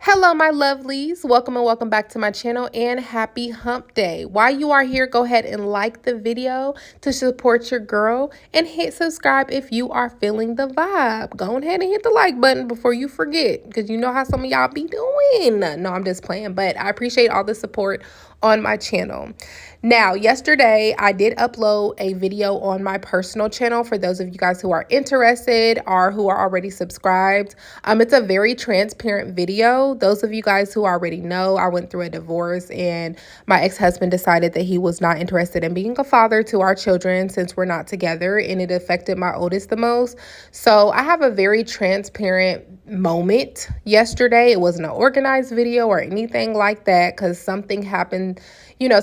Hello, my lovelies. Welcome and welcome back to my channel and happy hump day. While you are here, go ahead and like the video to support your girl and hit subscribe if you are feeling the vibe. Go ahead and hit the like button before you forget, because you know how some of y'all be doing. No, I'm just playing, but I appreciate all the support on my channel. Now, yesterday I did upload a video on my personal channel for those of you guys who are interested or who are already subscribed. It's a very transparent video. Those of you guys who already know, I went through a divorce and my ex-husband decided that he was not interested in being a father to our children since we're not together, and it affected my oldest the most. So I have a very transparent moment yesterday. It wasn't an organized video or anything like that because something happened,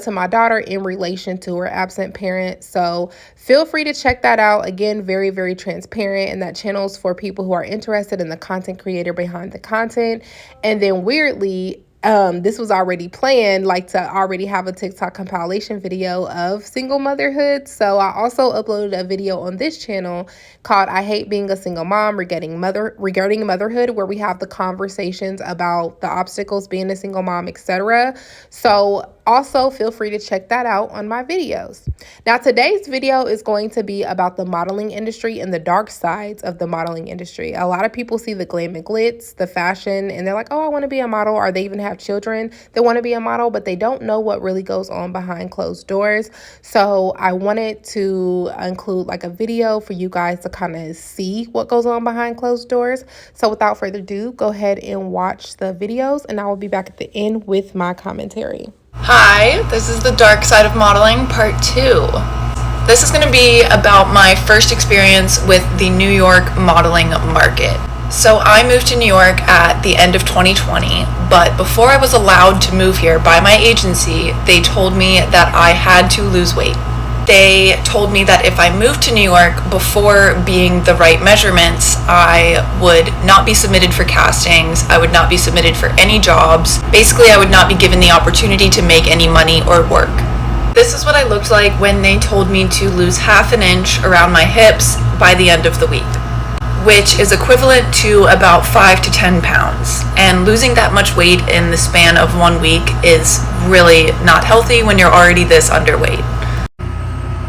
to my daughter in relation to her absent parent. So feel free to check that out. Again, very, very transparent. And that channel's for people who are interested in the content creator behind the content. And then weirdly, this was already planned, like to already have a TikTok compilation video of single motherhood. So I also uploaded a video on this channel called I Hate Being a Single Mom regarding motherhood, where we have the conversations about the obstacles being a single mom, etc. So also feel free to check that out on my videos. Now, today's video is going to be about the modeling industry and the dark sides of the modeling industry. A lot of people see the glam and glitz, the fashion, and they're like, oh, I want to be a model, or they even have children that want to be a model, but they don't know what really goes on behind closed doors. So I wanted to include like a video for you guys to kind of see what goes on behind closed doors. So without further ado, go ahead and watch the videos, and I will be back at the end with my commentary. Hi, this is the dark side of modeling part 2. This is going to be about my first experience with the New York modeling market. So I moved to New York at the end of 2020, but before I was allowed to move here by my agency, they told me that I had to lose weight. They told me that if I moved to New York before being the right measurements, I would not be submitted for castings, I would not be submitted for any jobs. Basically, I would not be given the opportunity to make any money or work. This is what I looked like when they told me to lose half an inch around my hips by the end of the week, which is equivalent to about 5 to 10 pounds. And losing that much weight in the span of 1 week is really not healthy when you're already this underweight.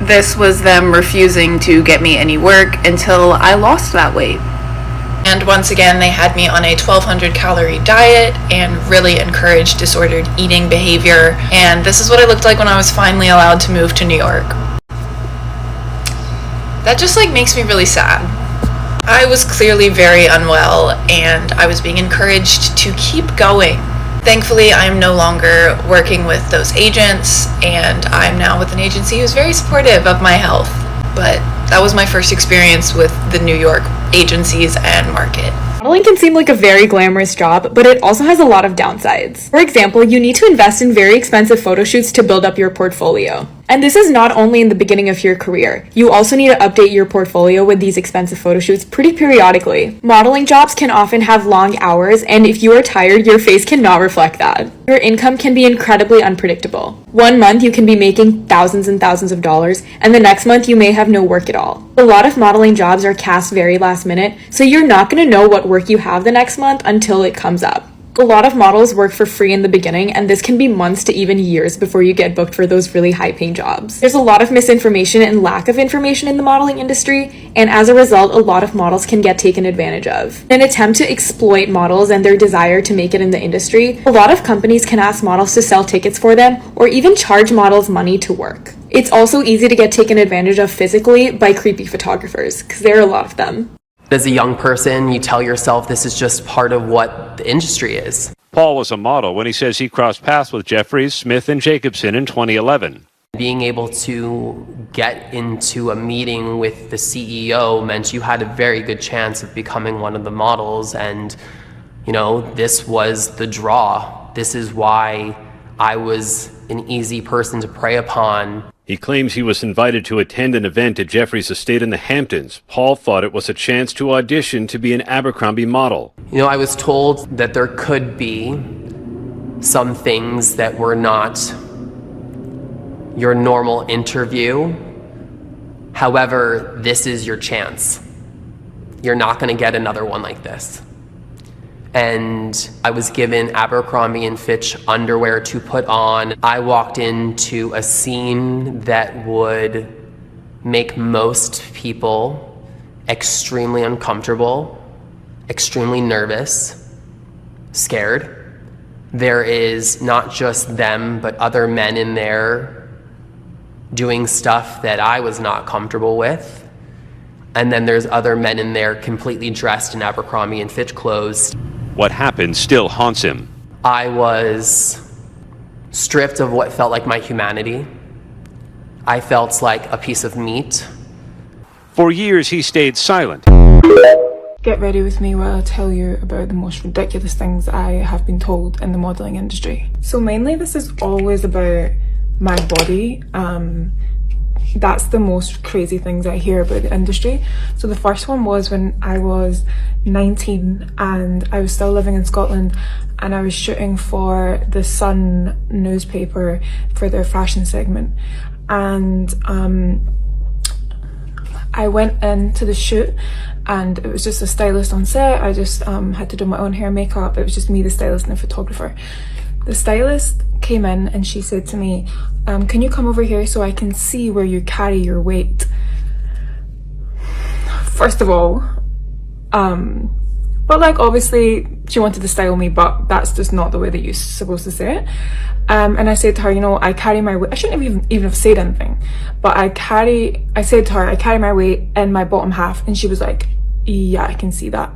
This was them refusing to get me any work until I lost that weight. And once again, they had me on a 1,200 calorie diet and really encouraged disordered eating behavior. And this is what I looked like when I was finally allowed to move to New York. That just makes me really sad. I was clearly very unwell, and I was being encouraged to keep going. Thankfully, I'm no longer working with those agents, and I'm now with an agency who's very supportive of my health. But that was my first experience with the New York agencies and market. Modeling can seem like a very glamorous job, but it also has a lot of downsides. For example, you need to invest in very expensive photo shoots to build up your portfolio. And this is not only in the beginning of your career. You also need to update your portfolio with these expensive photo shoots pretty periodically. Modeling jobs can often have long hours, and if you are tired, your face cannot reflect that. Your income can be incredibly unpredictable. 1 month you can be making thousands and thousands of dollars, and the next month you may have no work at all. A lot of modeling jobs are cast very last minute, so you're not going to know what work you have the next month until it comes up. A lot of models work for free in the beginning, and this can be months to even years before you get booked for those really high-paying jobs. There's a lot of misinformation and lack of information in the modeling industry, and as a result, a lot of models can get taken advantage of. In an attempt to exploit models and their desire to make it in the industry, a lot of companies can ask models to sell tickets for them or even charge models money to work. It's also easy to get taken advantage of physically by creepy photographers, because there are a lot of them. As a young person, you tell yourself this is just part of what the industry is. Paul was a model when he says he crossed paths with Jeffries, Smith, and Jacobson in 2011. Being able to get into a meeting with the CEO meant you had a very good chance of becoming one of the models, and this was the draw. This is why I was an easy person to prey upon. He claims he was invited to attend an event at Jeffries' estate in the Hamptons. Paul thought it was a chance to audition to be an Abercrombie model. I was told that there could be some things that were not your normal interview. However, this is your chance. You're not going to get another one like this. and I was given Abercrombie and Fitch underwear to put on. I walked into a scene that would make most people extremely uncomfortable, extremely nervous, scared. There is not just them, but other men in there doing stuff that I was not comfortable with. And then there's other men in there completely dressed in Abercrombie and Fitch clothes. What happened still haunts him. I was stripped of what felt like my humanity. I felt like a piece of meat. For years, he stayed silent. Get ready with me while I tell you about the most ridiculous things I have been told in the modelling industry. So mainly this is always about my body. That's the most crazy things I hear about the industry. So the first one was when I was 19 and I was still living in Scotland, and I was shooting for the Sun newspaper for their fashion segment. And I went into the shoot and it was just a stylist on set. I just had to do my own hair and makeup. It was just me, the stylist, and the photographer. The stylist came in and she said to me, can you come over here so I can see where you carry your weight? First of all, but like obviously she wanted to style me, but that's just not the way that you're supposed to say it. And I said to her, you know, I carry my weight. I shouldn't have even have said anything, but I said to her, I carry my weight in my bottom half. And she was like, yeah, I can see that.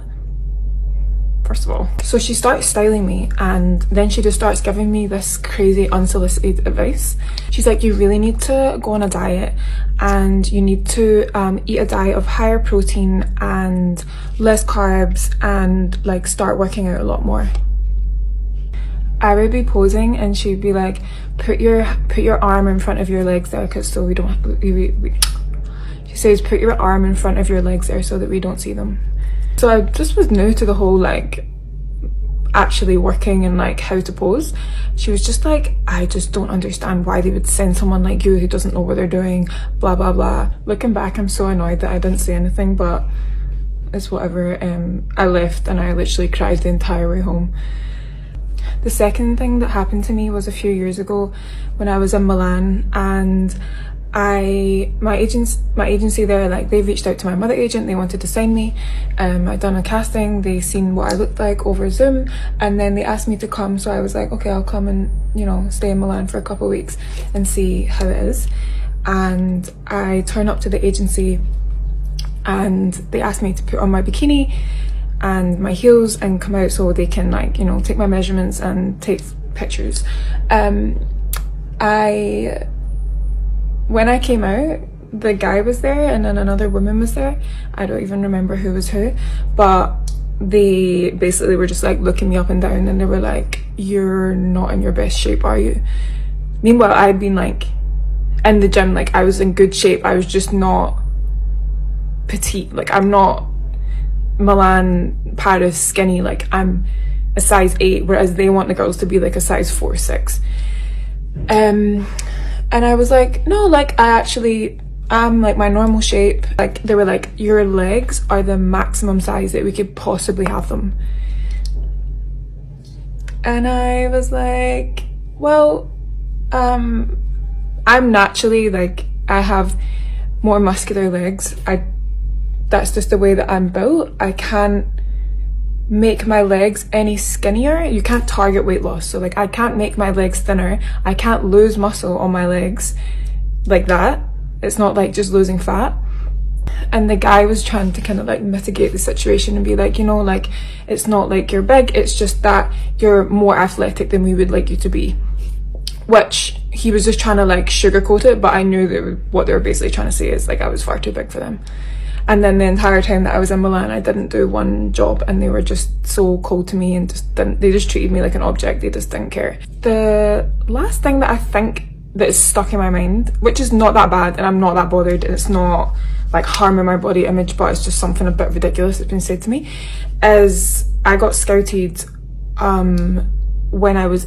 First of all. So she starts styling me, and then she just starts giving me this crazy unsolicited advice. She's like, you really need to go on a diet, and you need to eat a diet of higher protein and less carbs, and like start working out a lot more. I would be posing and she'd be like, put your arm in front of your legs there, because so we don't she says, put your arm in front of your legs there so that we don't see them. So I just was new to the whole like actually working and like how to pose. She was just like, I just don't understand why they would send someone like you who doesn't know what they're doing, blah blah blah. Looking back, I'm so annoyed that I didn't say anything, but it's whatever. I left and I literally cried the entire way home. The second thing that happened to me was a few years ago when I was in Milan, and my agency there, like, they reached out to my mother agent. They wanted to sign me. I'd done a casting. They seen what I looked like over Zoom, and then they asked me to come. So I was like, okay, I'll come and, you know, stay in Milan for a couple of weeks and see how it is. And I turn up to the agency and they asked me to put on my bikini and my heels and come out so they can, like, you know, take my measurements and take pictures. When I came out, the guy was there and then another woman was there. I don't even remember who was who, but they basically were just like looking me up and down, and they were like, you're not in your best shape, are you? Meanwhile, I'd been like in the gym, like I was in good shape. I was just not petite. Like, I'm not Milan, Paris skinny. Like, I'm a size 8, whereas they want the girls to be like a size 4, 6. And I was like, no, like, I actually am like my normal shape. Like, they were like, your legs are the maximum size that we could possibly have them. And I was like, well, I'm naturally, like, I have more muscular legs. That's just the way that I'm built. I can't make my legs any skinnier. You can't target weight loss, so like I can't make my legs thinner. I can't lose muscle on my legs like that. It's not like just losing fat. And the guy was trying to kind of like mitigate the situation and be like, you know, like, it's not like you're big, it's just that you're more athletic than we would like you to be. Which he was just trying to like sugarcoat it, but I knew that what they were basically trying to say is like I was far too big for them. And then the entire time that I was in Milan, I didn't do one job, and they were just so cold to me and they just treated me like an object. They just didn't care. The last thing that I think that is stuck in my mind, which is not that bad and I'm not that bothered, and it's not like harming my body image, but it's just something a bit ridiculous that's been said to me, is I got scouted when I was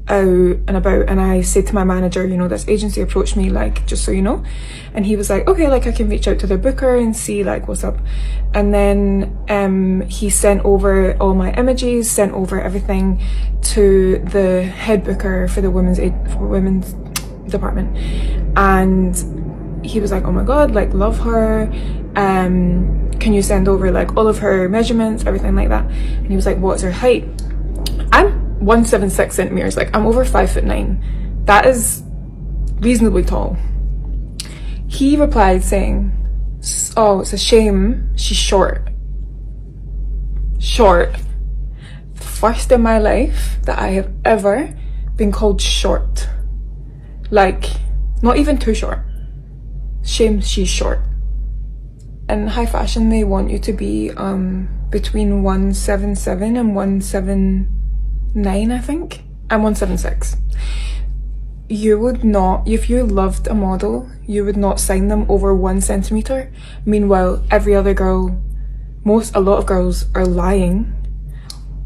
out and about, and I said to my manager, you know, this agency approached me, like, just so you know. And he was like, okay, like I can reach out to their booker and see like what's up. And then he sent over all my images, sent over everything to the head booker for the women's department, and he was like, oh my god, like love her, can you send over like all of her measurements, everything like that. And he was like, what's her height? I'm 176 centimeters, like I'm over 5'9". That is reasonably tall. He replied saying, oh, it's a shame she's short. First in my life that I have ever been called short. Like, not even too short. Shame she's short. In high fashion, they want you to be between 177 and 179, I think. I'm 176. You would not, if you loved a model, you would not sign them over 1 centimeter. Meanwhile, every other girl, a lot of girls are lying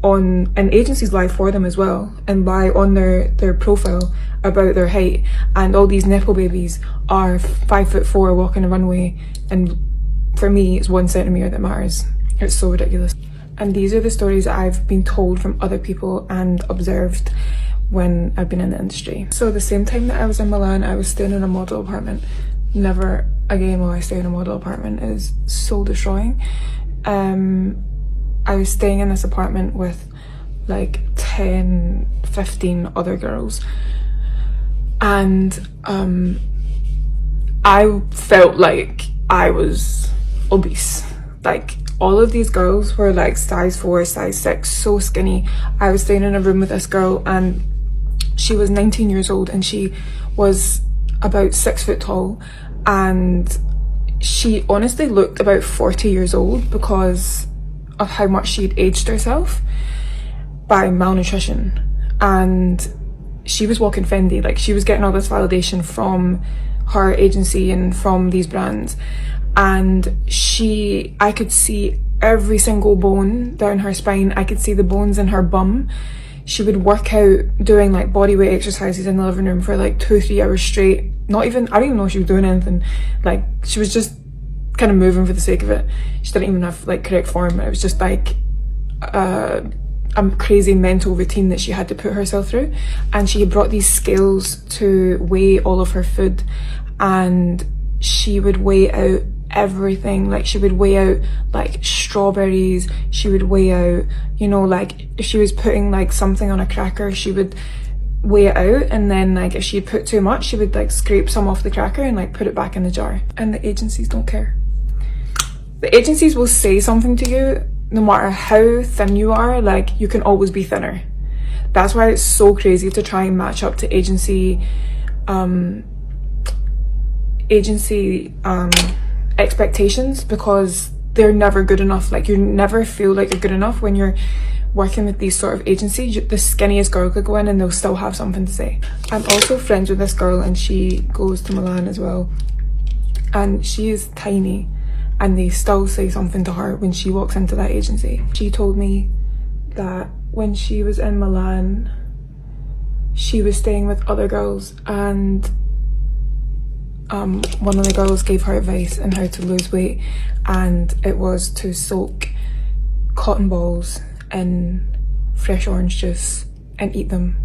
on, and agencies lie for them as well, and lie on their profile about their height. And all these nipple babies are 5'4" walking a runway, and for me, it's 1 centimeter that matters. It's so ridiculous. And these are the stories that I've been told from other people and observed when I've been in the industry. So the same time that I was in Milan, I was staying in a model apartment. Never again will I stay in a model apartment. It is so destroying. I was staying in this apartment with like 10, 15 other girls. And I felt like I was obese. Like, all of these girls were like size 4, size 6, so skinny. I was staying in a room with this girl, and she was 19 years old, and she was about 6 foot tall, and she honestly looked about 40 years old because of how much she'd aged herself by malnutrition. And she was walking Fendi, like she was getting all this validation from her agency and from these brands. And I could see every single bone down her spine. I could see the bones in her bum. She would work out doing like bodyweight exercises in the living room for like 2-3 hours straight. I don't even know if she was doing anything. Like, she was just kind of moving for the sake of it. She didn't even have like correct form. It was just like a crazy mental routine that she had to put herself through. And she had brought these scales to weigh all of her food, and she would weigh out everything. Like, she would weigh out like strawberries, she would weigh out, you know, like if she was putting like something on a cracker, she would weigh it out, and then like if she put too much, she would like scrape some off the cracker and like put it back in the jar. And the agencies don't care. The agencies will say something to you no matter how thin you are, like you can always be thinner. That's why it's so crazy to try and match up to agency expectations, because they're never good enough. Like, you never feel like you're good enough when you're working with these sort of agencies. The skinniest girl could go in and they'll still have something to say. I'm also friends with this girl, and she goes to Milan as well, and she is tiny, and they still say something to her when she walks into that agency. She told me that when she was in Milan, she was staying with other girls, and one of the girls gave her advice on how to lose weight, and it was to soak cotton balls in fresh orange juice and eat them.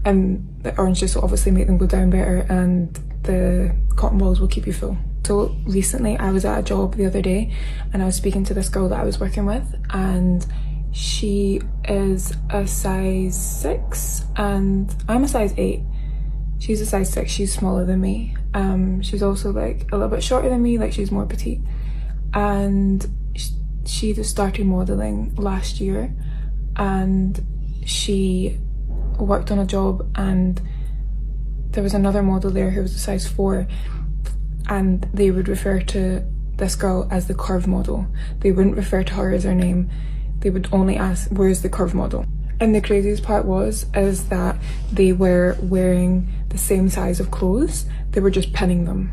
And the orange juice will obviously make them go down better, and the cotton balls will keep you full. So recently I was at a job the other day, and I was speaking to this girl that I was working with, and she is a size 6 and I'm a size 8. She's a size 6, she's smaller than me. She's also like a little bit shorter than me, like she's more petite. And she just started modelling last year, and she worked on a job, and there was another model there who was a size 4, and they would refer to this girl as the curve model. They wouldn't refer to her as her name. They would only ask, where's the curve model? And the craziest part is that they were wearing the same size of clothes. They were just pinning them,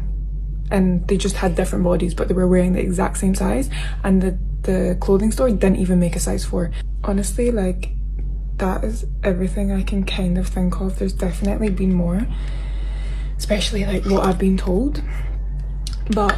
and they just had different bodies, but they were wearing the exact same size, and the clothing store didn't even make a size 4. Honestly, like, that is everything I can kind of think of. There's definitely been more, especially like what I've been told, but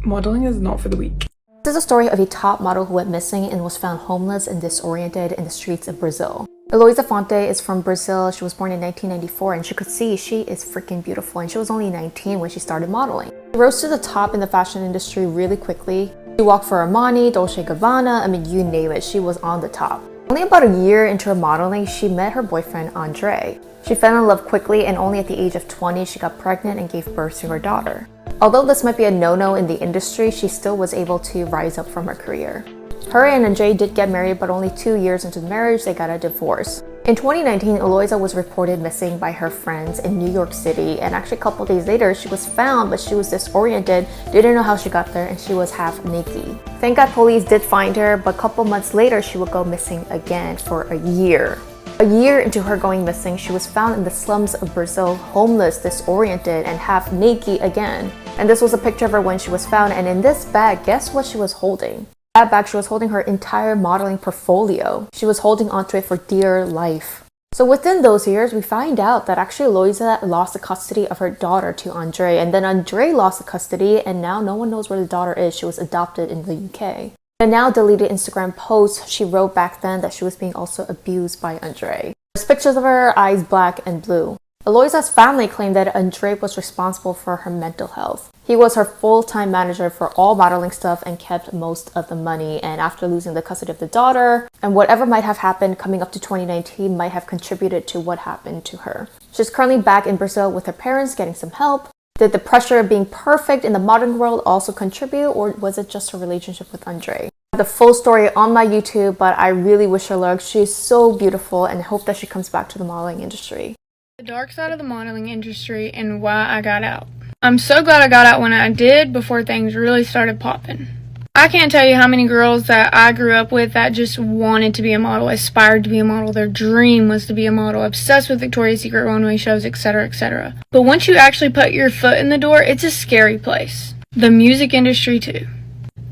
modeling is not for the weak. This is a story of a top model who went missing and was found homeless and disoriented in the streets of Brazil. Eloa Fonte is from Brazil. She was born in 1994, and she could see she is freaking beautiful, and she was only 19 when she started modeling. She rose to the top in the fashion industry really quickly. She walked for Armani, Dolce & Gabbana, I mean, you name it, she was on the top. Only about a year into her modeling, she met her boyfriend, Andre. She fell in love quickly, and only at the age of 20, she got pregnant and gave birth to her daughter. Although this might be a no-no in the industry, she still was able to rise up from her career. Her and Andre did get married, but only 2 years into the marriage, they got a divorce. In 2019, Eloa was reported missing by her friends in New York City, and actually a couple days later, she was found, but she was disoriented, didn't know how she got there, and she was half naked. Thank God police did find her, but a couple months later, she would go missing again for a year. A year into her going missing, she was found in the slums of Brazil, homeless, disoriented, and half naked again. And this was a picture of her when she was found, and in this bag, guess what she was holding? That bag, she was holding her entire modeling portfolio. She was holding onto it for dear life. So within those years, we find out that actually Eloa lost the custody of her daughter to Andre, and then Andre lost the custody, and now no one knows where the daughter is. She was adopted in the UK. In a now deleted Instagram post, she wrote back then that she was being also abused by Andre. There's pictures of her eyes black and blue. Eloa's family claimed that Andre was responsible for her mental health. He was her full-time manager for all modeling stuff and kept most of the money, and after losing the custody of the daughter, and whatever might have happened coming up to 2019 might have contributed to what happened to her. She's currently back in Brazil with her parents getting some help. Did the pressure of being perfect in the modern world also contribute, or was it just her relationship with Andre? The full story on my YouTube, but I really wish her luck. She's so beautiful and hope that she comes back to the modeling industry. The dark side of the modeling industry and why I got out. I'm so glad I got out when I did, before things really started popping. I can't tell you how many girls that I grew up with that just wanted to be a model, aspired to be a model, their dream was to be a model, obsessed with Victoria's Secret runway shows, etc., etc. But once you actually put your foot in the door, it's a scary place. The music industry too.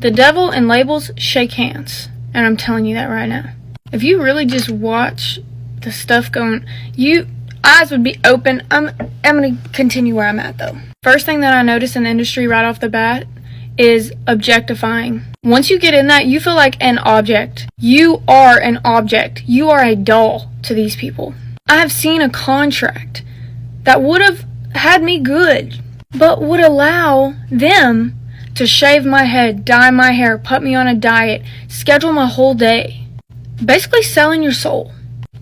The devil and labels shake hands, and I'm telling you that right now. If you really just watch the stuff going, eyes would be open. I'm going to continue where I'm at though. First thing that I noticed in the industry right off the bat is objectifying. Once you get in that, you feel like an object. You are an object. You are a doll to these people. I have seen a contract that would have had me good, but would allow them to shave my head, dye my hair, put me on a diet, schedule my whole day. Basically selling your soul.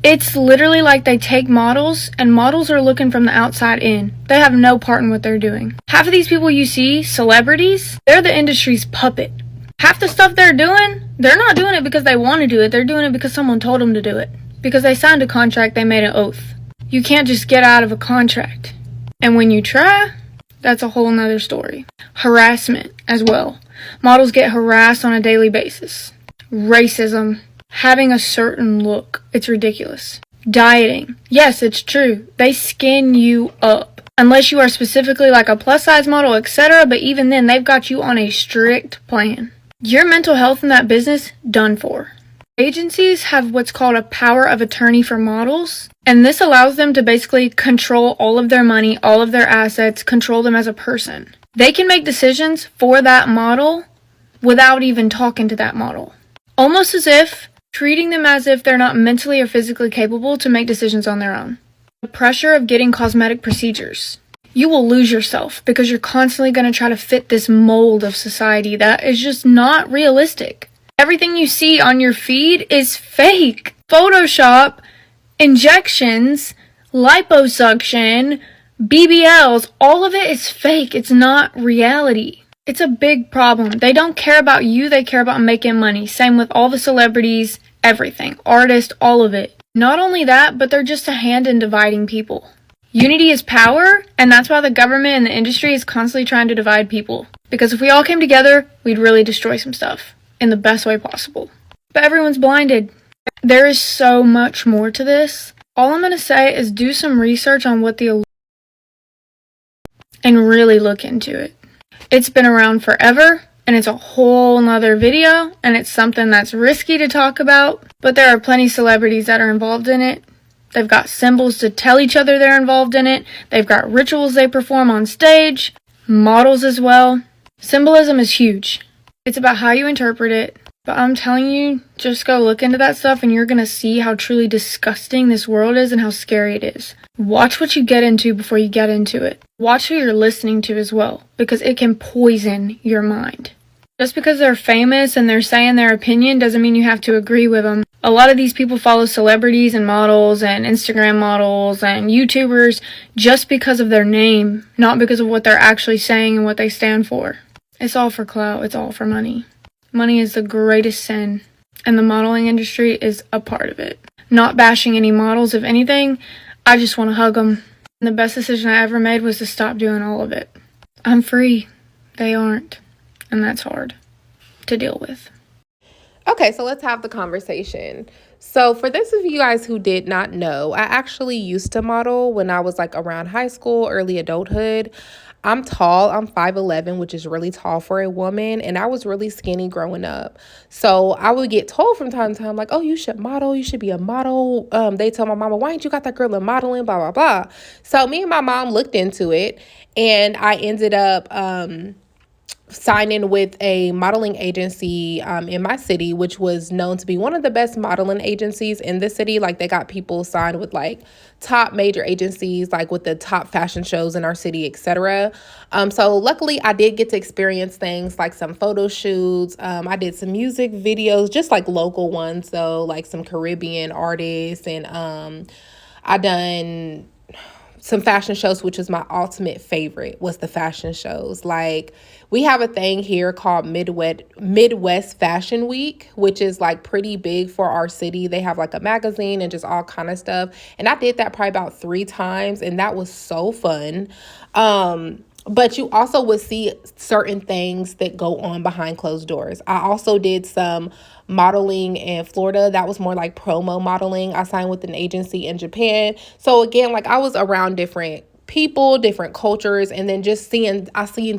It's literally like they take models, and models are looking from the outside in. They have no part in what they're doing. Half of these people you see, celebrities, they're the industry's puppet. Half the stuff they're doing, they're not doing it because they want to do it. They're doing it because someone told them to do it. Because they signed a contract, they made an oath. You can't just get out of a contract. And when you try, that's a whole nother story. Harassment as well. Models get harassed on a daily basis. Racism. Having a certain look. It's ridiculous. Dieting. Yes, it's true. They skin you up. Unless you are specifically like a plus size model, etc. But even then, they've got you on a strict plan. Your mental health in that business, done for. Agencies have what's called a power of attorney for models. And this allows them to basically control all of their money, all of their assets, control them as a person. They can make decisions for that model without even talking to that model. Almost as if treating them as if they're not mentally or physically capable to make decisions on their own. The pressure of getting cosmetic procedures. You will lose yourself because you're constantly going to try to fit this mold of society that is just not realistic. Everything you see on your feed is fake. Photoshop, injections, liposuction, BBLs, all of it is fake. It's not reality. It's a big problem. They don't care about you, they care about making money. Same with all the celebrities, everything, artists, all of it. Not only that, but they're just a hand in dividing people. Unity is power, and that's why the government and the industry is constantly trying to divide people. Because if we all came together, we'd really destroy some stuff in the best way possible. But everyone's blinded. There is so much more to this. All I'm going to say is do some research on what and really look into it. It's been around forever, and it's a whole nother video, and it's something that's risky to talk about, but there are plenty of celebrities that are involved in it. They've got symbols to tell each other they're involved in it. They've got rituals they perform on stage, models as well. Symbolism is huge. It's about how you interpret it, but I'm telling you, just go look into that stuff and you're gonna see how truly disgusting this world is and how scary it is. Watch what you get into before you get into it. Watch who you're listening to as well, because it can poison your mind. Just because they're famous and they're saying their opinion doesn't mean you have to agree with them. A lot of these people follow celebrities and models and Instagram models and YouTubers just because of their name, not because of what they're actually saying and what they stand for. It's all for clout. It's all for money. Money is the greatest sin, and the modeling industry is a part of it. Not bashing any models, if anything, I just want to hug them. And the best decision I ever made was to stop doing all of it. I'm free. They aren't. And that's hard to deal with. Okay, so let's have the conversation. So for those of you guys who did not know, I actually used to model when I was like around high school, early adulthood. I'm tall. I'm 5'11", which is really tall for a woman. And I was really skinny growing up. So I would get told from time to time, like, oh, you should model. You should be a model. They tell my mama, why ain't you got that girl in modeling, blah, blah, blah. So me and my mom looked into it. And I ended up signing with a modeling agency in my city, which was known to be one of the best modeling agencies in the city. Like, they got people signed with like top major agencies, like with the top fashion shows in our city, etc. So luckily I did get to experience things like some photo shoots. I did some music videos, just like local ones though, like some Caribbean artists, and I done some fashion shows, which was my ultimate favorite, was the fashion shows. Like, we have a thing here called Midwest Fashion Week, which is like pretty big for our city. They have like a magazine and just all kind of stuff. And I did that probably about 3 times, and that was so fun. But you also would see certain things that go on behind closed doors. I also did some modeling in Florida. That was more like promo modeling. I signed with an agency in Japan. So again, like, I was around different people, different cultures, and then just seeing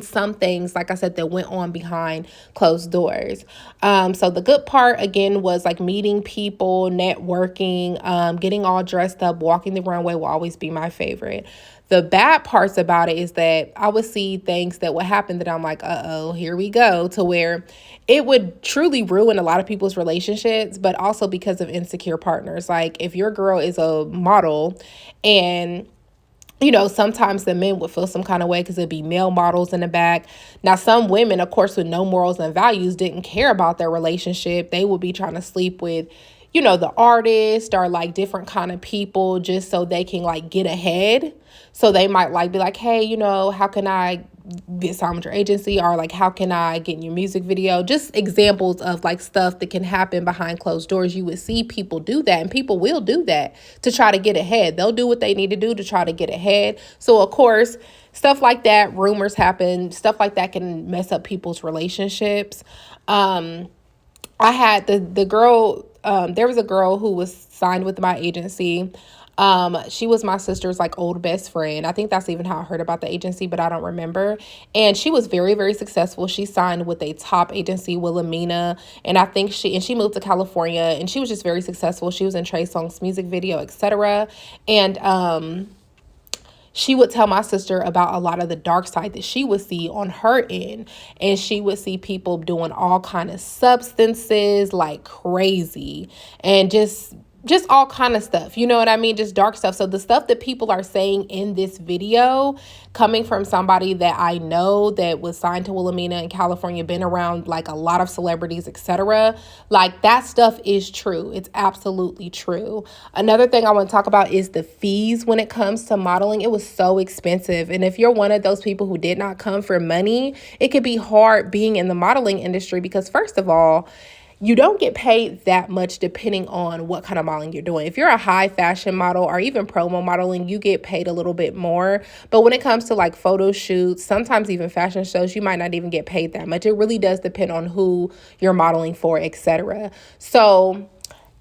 some things, like I said, that went on behind closed doors. So the good part, again, was like meeting people, networking, getting all dressed up, walking the runway will always be my favorite. The bad parts about it is that I would see things that would happen that I'm like, uh-oh, here we go, to where it would truly ruin a lot of people's relationships, but also because of insecure partners. Like, if your girl is a model and sometimes the men would feel some kind of way because it'd be male models in the back. Now, some women, of course, with no morals and values, didn't care about their relationship. They would be trying to sleep with, the artist or like different kind of people just so they can like get ahead. So they might like be like, hey, how can I get signed with your agency, or like, how can I get in your music video? Just examples of like stuff that can happen behind closed doors. You would see people do that, and people will do that to try to get ahead. They'll do what they need to do to try to get ahead. So of course, stuff like that, rumors happen, stuff like that can mess up people's relationships. I had the girl, there was a girl who was signed with my agency. She was my sister's like old best friend. I think that's even how I heard about the agency, but I don't remember. And she was very, very successful. She signed with a top agency, Wilhelmina, and I think she moved to California, and she was just very successful. She was in Trey Songz's music video, etc. And she would tell my sister about a lot of the dark side that she would see on her end. And she would see people doing all kind of substances like crazy, and just all kind of stuff, you know what I mean? Just dark stuff. So the stuff that people are saying in this video, coming from somebody that I know that was signed to Wilhelmina in California, been around like a lot of celebrities, etc., like that stuff is true. It's absolutely true. Another thing I want to talk about is the fees when it comes to modeling. It was so expensive. And if you're one of those people who did not come for money, it could be hard being in the modeling industry because, first of all, you don't get paid that much depending on what kind of modeling you're doing. If you're a high fashion model or even promo modeling, you get paid a little bit more. But when it comes to like photo shoots, sometimes even fashion shows, you might not even get paid that much. It really does depend on who you're modeling for, etc. So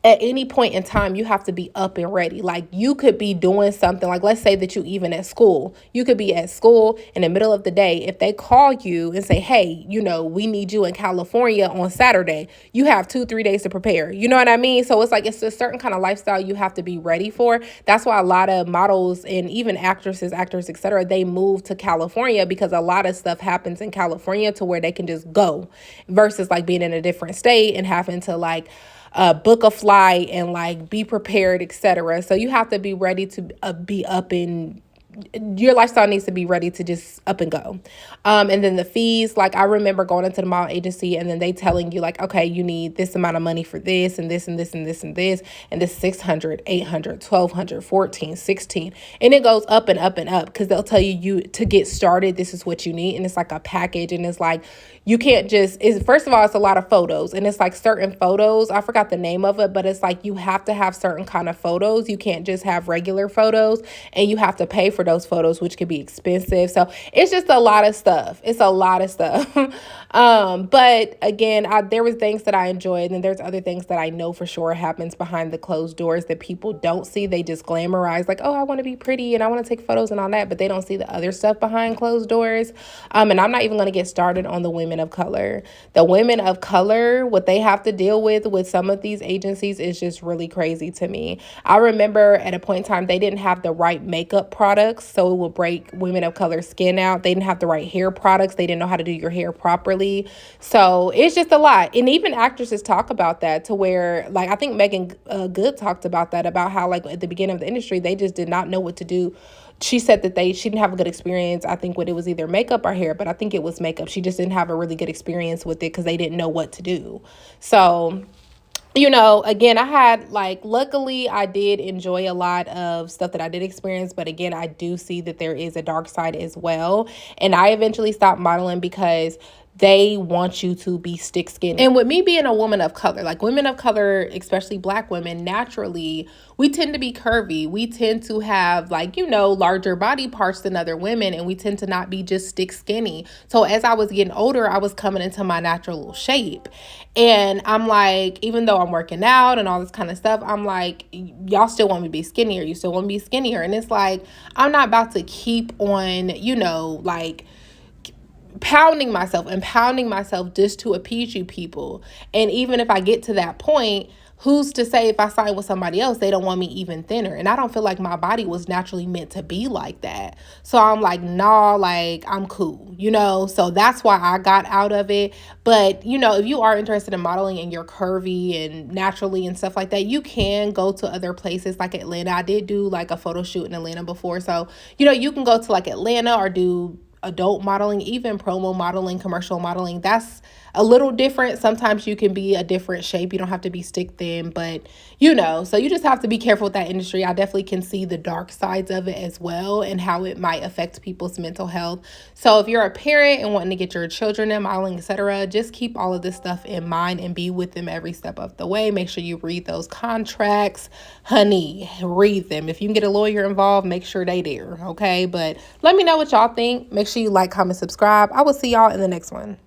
at any point in time, you have to be up and ready. Like, you could be doing something, like, let's say that you even at school, you could be at school in the middle of the day. If they call you and say, hey, we need you in California on Saturday, you have 2-3 days to prepare. You know what I mean? So it's like, it's a certain kind of lifestyle you have to be ready for. That's why a lot of models and even actresses, actors, etc., they move to California, because a lot of stuff happens in California to where they can just go, versus like being in a different state and having to like book a flight and like be prepared, etc. So you have to be ready to be up in your lifestyle needs to be ready to just up and go. And then the fees, like I remember going into the model agency and then they telling you like, okay, you need this amount of money for this and this and this and this and this, and this 600, 800, 1200, 14, 16. And it goes up and up and up, because they'll tell you to get started, this is what you need. And it's like a package, and it's like, you can't just, first of all, it's a lot of photos, and it's like certain photos, I forgot the name of it, but it's like you have to have certain kind of photos. You can't just have regular photos, and you have to pay for those photos, which can be expensive. So it's just a lot of stuff. It's a lot of stuff. But again, there was things that I enjoyed, and there's other things that I know for sure happens behind the closed doors that people don't see. They just glamorize like, oh, I want to be pretty and I want to take photos and all that, but they don't see the other stuff behind closed doors. And I'm not even going to get started on the women of color. The women of color, what they have to deal with some of these agencies is just really crazy to me. I remember at a point in time, they didn't have the right makeup products, so it would break women of color skin out. They didn't have the right hair products. They didn't know how to do your hair properly. So it's just a lot. And even actresses talk about that, to where, like, I think Megan Good talked about that, about how, like, at the beginning of the industry, they just did not know what to do. She said that she didn't have a good experience, I think, when it was either makeup or hair, but I think it was makeup. She just didn't have a really good experience with it because they didn't know what to do. So, again, I had, like, luckily I did enjoy a lot of stuff that I did experience, but again, I do see that there is a dark side as well. And I eventually stopped modeling because they want you to be stick skinny. And with me being a woman of color, like women of color, especially Black women, naturally, we tend to be curvy. We tend to have, like, larger body parts than other women, and we tend to not be just stick skinny. So as I was getting older, I was coming into my natural shape. And I'm like, even though I'm working out and all this kind of stuff, I'm like, y'all still want me to be skinnier. You still want me to be skinnier. And it's like, I'm not about to keep on, like, pounding myself just to appease you people. And even if I get to that point, who's to say if I sign with somebody else, they don't want me even thinner? And I don't feel like my body was naturally meant to be like that. So I'm like, nah, like, I'm cool, So that's why I got out of it. But, if you are interested in modeling and you're curvy and naturally and stuff like that, you can go to other places like Atlanta. I did do like a photo shoot in Atlanta before. So, you can go to like Atlanta or do adult modeling, even promo modeling, commercial modeling. That's a little different. Sometimes you can be a different shape. You don't have to be stick thin, but so you just have to be careful with that industry. I definitely can see the dark sides of it as well, and how it might affect people's mental health. So if you're a parent and wanting to get your children in modeling, etc., just keep all of this stuff in mind and be with them every step of the way. Make sure you read those contracts, honey, read them. If you can get a lawyer involved, make sure they there. Okay. But let me know what y'all think. Make sure you like, comment, subscribe. I will see y'all in the next one.